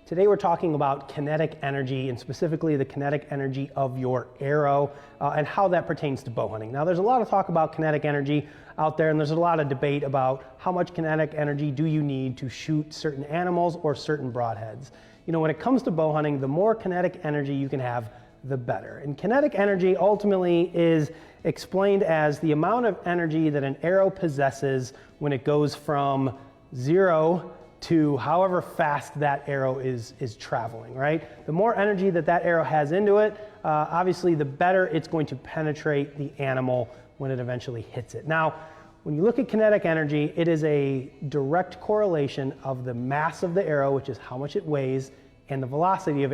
Today we're talking about kinetic energy, and specifically the kinetic energy of your arrow and how that pertains to bow hunting. Now there's a lot of talk about kinetic energy out there, and there's a lot of debate about how much kinetic energy do you need to shoot certain animals or certain broadheads. You know, when it comes to bow hunting, the more kinetic energy you can have, the better. And kinetic energy ultimately is explained as the amount of energy that an arrow possesses when it goes from 0 to however fast that arrow is traveling, right? The more energy that that arrow has into it, obviously the better it's going to penetrate the animal when it eventually hits it. Now, when you look at kinetic energy, it is a direct correlation of the mass of the arrow, which is how much it weighs, and the velocity of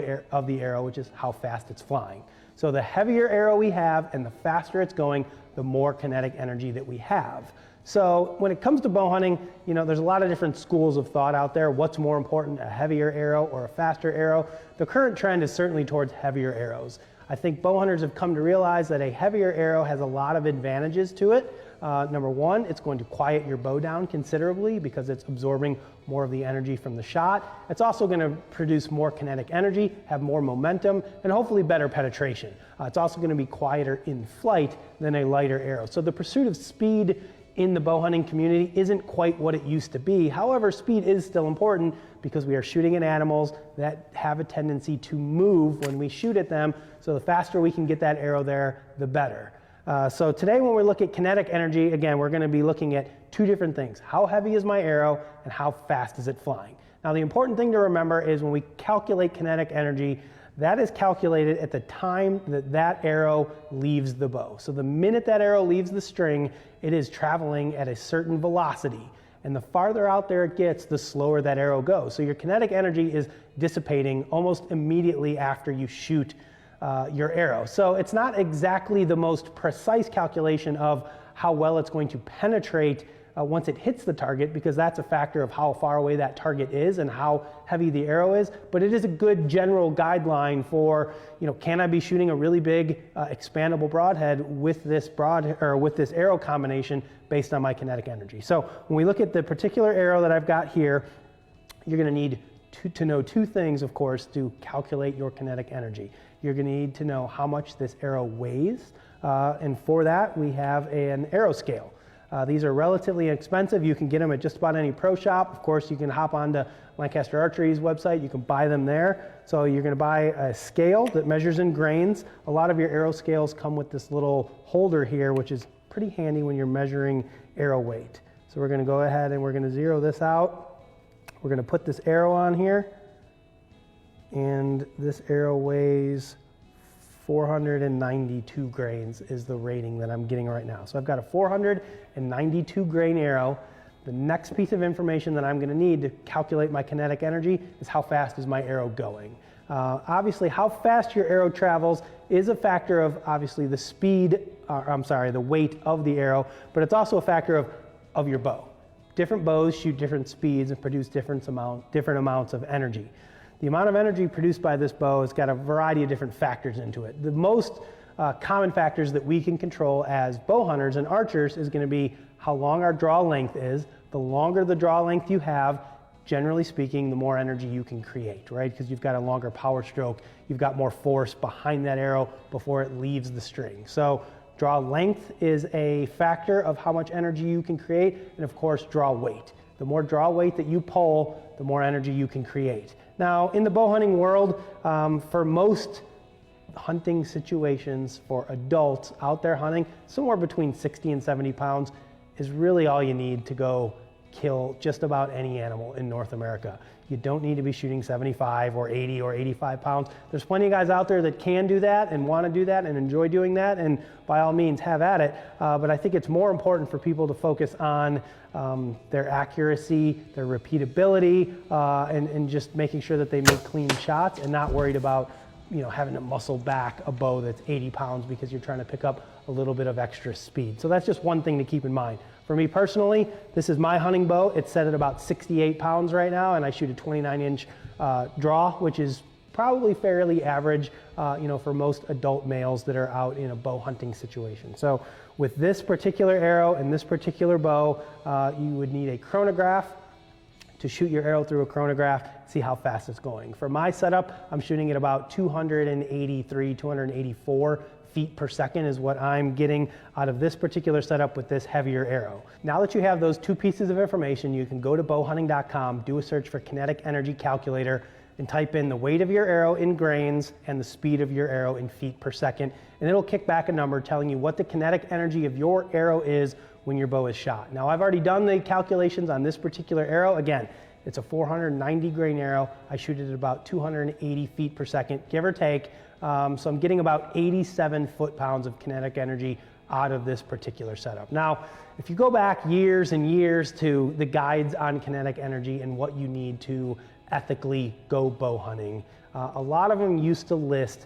the arrow, which is how fast it's flying. So the heavier arrow we have and the faster it's going, the more kinetic energy that we have. So when it comes to bow hunting, you know, there's a lot of different schools of thought out there. What's more important, a heavier arrow or a faster arrow? The current trend is certainly towards heavier arrows. I think bow hunters have come to realize that a heavier arrow has a lot of advantages to it. Number one, it's going to quiet your bow down considerably because it's absorbing more of the energy from the shot. It's also going to produce more kinetic energy, have more momentum, and hopefully better penetration. It's also going to be quieter in flight than a lighter arrow. So the pursuit of speed in the bow hunting community isn't quite what it used to be. However, speed is still important because we are shooting at animals that have a tendency to move when we shoot at them. So the faster we can get that arrow there, the better. So today when we look at kinetic energy, again, we're going to be looking at two different things. How heavy is my arrow and how fast is it flying? Now the important thing to remember is when we calculate kinetic energy, that is calculated at the time that that arrow leaves the bow. So the minute that arrow leaves the string, it is traveling at a certain velocity. And the farther out there it gets, the slower that arrow goes. So your kinetic energy is dissipating almost immediately after you shoot your arrow. So it's not exactly the most precise calculation of how well it's going to penetrate once it hits the target, because that's a factor of how far away that target is and how heavy the arrow is. But it is a good general guideline for, you know, can I be shooting a really big expandable broadhead with this arrow combination based on my kinetic energy. So when we look at the particular arrow that I've got here, you're going to need to know two things, of course, to calculate your kinetic energy. You're going to need to know how much this arrow weighs, and for that we have an arrow scale. These are relatively inexpensive. You can get them at just about any pro shop. Of course, you can hop onto Lancaster Archery's website. You can buy them there. So you're going to buy a scale that measures in grains. A lot of your arrow scales come with this little holder here, which is pretty handy when you're measuring arrow weight. So we're going to go ahead and we're going to zero this out. We're going to put this arrow on here, and this arrow weighs 492 grains is the rating that I'm getting right now. So I've got a 492 grain arrow. The next piece of information that I'm going to need to calculate my kinetic energy is how fast is my arrow going. Obviously, how fast your arrow travels is a factor of obviously the the weight of the arrow, but it's also a factor of your bow. Different bows shoot different speeds and produce different amounts of energy. The amount of energy produced by this bow has got a variety of different factors into it. The most common factors that we can control as bow hunters and archers is going to be how long our draw length is. The longer the draw length you have, generally speaking, the more energy you can create, right? Because you've got a longer power stroke, you've got more force behind that arrow before it leaves the string. So draw length is a factor of how much energy you can create, and of course draw weight. The more draw weight that you pull, the more energy you can create. Now in the bow hunting world, for most hunting situations for adults out there hunting, somewhere between 60 and 70 pounds is really all you need to go kill just about any animal in North America. You don't need to be shooting 75 or 80 or 85 pounds. There's plenty of guys out there that can do that and want to do that and enjoy doing that, and by all means have at it. But I think it's more important for people to focus on their accuracy, their repeatability, and just making sure that they make clean shots and not worried about, you know, having to muscle back a bow that's 80 pounds because you're trying to pick up a little bit of extra speed. So that's just one thing to keep in mind. For me personally, this is my hunting bow. It's set at about 68 pounds right now, and I shoot a 29-inch draw, which is probably fairly average, you know, for most adult males that are out in a bow hunting situation. So with this particular arrow and this particular bow, you would need a chronograph to shoot your arrow through a chronograph, see how fast it's going. For my setup, I'm shooting at about 283, 284 feet per second is what I'm getting out of this particular setup with this heavier arrow. Now that you have those two pieces of information, you can go to bowhunting.com, do a search for kinetic energy calculator, and type in the weight of your arrow in grains and the speed of your arrow in feet per second, and it'll kick back a number telling you what the kinetic energy of your arrow is when your bow is shot. Now I've already done the calculations on this particular arrow. Again, it's a 490 grain arrow. I shoot it at about 280 feet per second, give or take. So I'm getting about 87 foot-pounds of kinetic energy out of this particular setup. Now, if you go back years and years to the guides on kinetic energy and what you need to ethically go bow hunting, a lot of them used to list,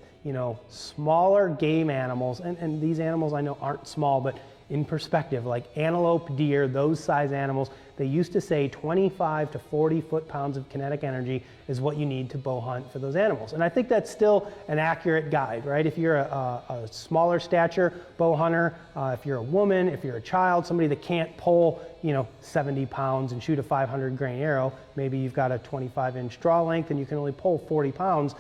smaller game animals, and these animals I know aren't small, but in perspective, like antelope, deer, those size animals, they used to say 25 to 40 foot-pounds of kinetic energy is what you need to bow hunt for those animals. And I think that's still an accurate guide, right? If you're a smaller stature bow hunter, if you're a woman, if you're a child, somebody that can't pull, 70 pounds and shoot a 500 grain arrow, maybe you've got a 25-inch draw length and you can only pull 40 pounds,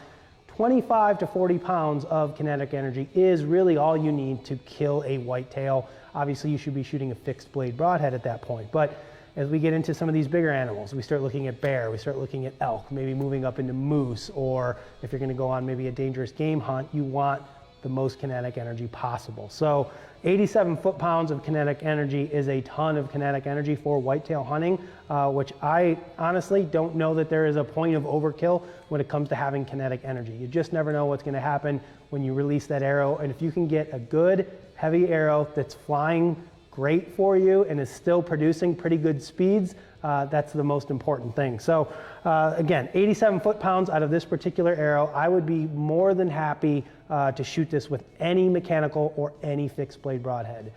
25 to 40 pounds of kinetic energy is really all you need to kill a whitetail. Obviously, you should be shooting a fixed blade broadhead at that point. But as we get into some of these bigger animals, we start looking at bear, we start looking at elk, maybe moving up into moose, or if you're going to go on maybe a dangerous game hunt, you want the most kinetic energy possible. So 87 foot-pounds of kinetic energy is a ton of kinetic energy for whitetail hunting, which I honestly don't know that there is a point of overkill when it comes to having kinetic energy. You just never know what's going to happen when you release that arrow, and if you can get a good heavy arrow that's flying great for you and is still producing pretty good speeds, that's the most important thing. So again, 87 foot-pounds out of this particular arrow. I would be more than happy to shoot this with any mechanical or any fixed blade broadhead.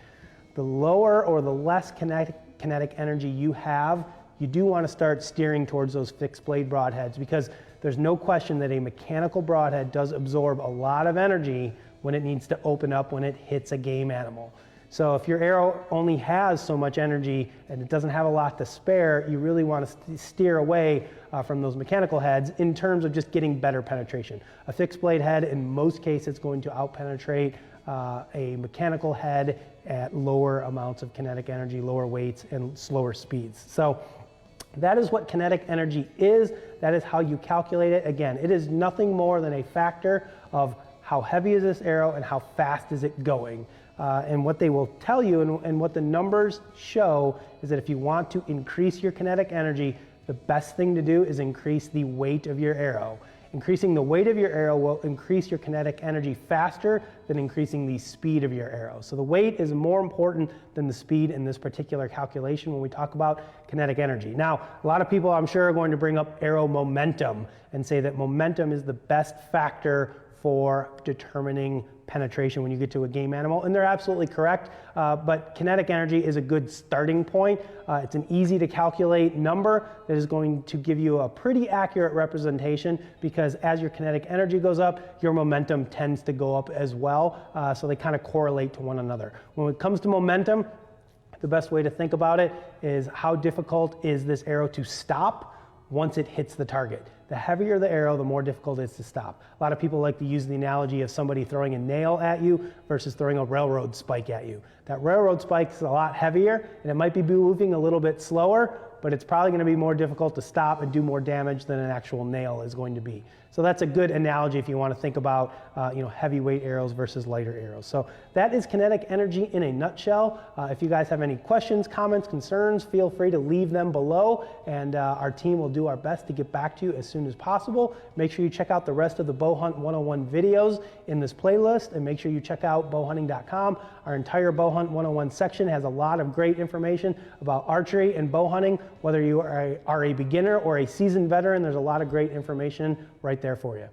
The lower or the less kinetic energy you have, you do want to start steering towards those fixed blade broadheads, because there's no question that a mechanical broadhead does absorb a lot of energy when it needs to open up when it hits a game animal. So if your arrow only has so much energy and it doesn't have a lot to spare, you really want to steer away from those mechanical heads in terms of just getting better penetration. A fixed blade head, in most cases, is going to outpenetrate a mechanical head at lower amounts of kinetic energy, lower weights, and slower speeds. So that is what kinetic energy is. That is how you calculate it. Again, it is nothing more than a factor of how heavy is this arrow and how fast is it going. And what they will tell you and what the numbers show is that if you want to increase your kinetic energy, the best thing to do is increase the weight of your arrow. Increasing the weight of your arrow will increase your kinetic energy faster than increasing the speed of your arrow. So the weight is more important than the speed in this particular calculation when we talk about kinetic energy. Now, a lot of people, I'm sure, are going to bring up arrow momentum and say that momentum is the best factor for determining penetration when you get to a game animal, and they're absolutely correct, but kinetic energy is a good starting point. It's an easy to calculate number that is going to give you a pretty accurate representation, because as your kinetic energy goes up, your momentum tends to go up as well, so they kind of correlate to one another. When it comes to momentum, the best way to think about it is how difficult is this arrow to stop once it hits the target. The heavier the arrow, the more difficult it is to stop. A lot of people like to use the analogy of somebody throwing a nail at you versus throwing a railroad spike at you. That railroad spike is a lot heavier, and it might be moving a little bit slower, but it's probably going to be more difficult to stop and do more damage than an actual nail is going to be. So that's a good analogy if you want to think about heavyweight arrows versus lighter arrows. So that is kinetic energy in a nutshell. If you guys have any questions, comments, concerns, feel free to leave them below, and our team will do our best to get back to you as soon as possible. Make sure you check out the rest of the Bow Hunt 101 videos in this playlist, and make sure you check out bowhunting.com. Our entire Bow Hunt 101 section has a lot of great information about archery and bow hunting. Whether you are a beginner or a seasoned veteran, there's a lot of great information right there for you.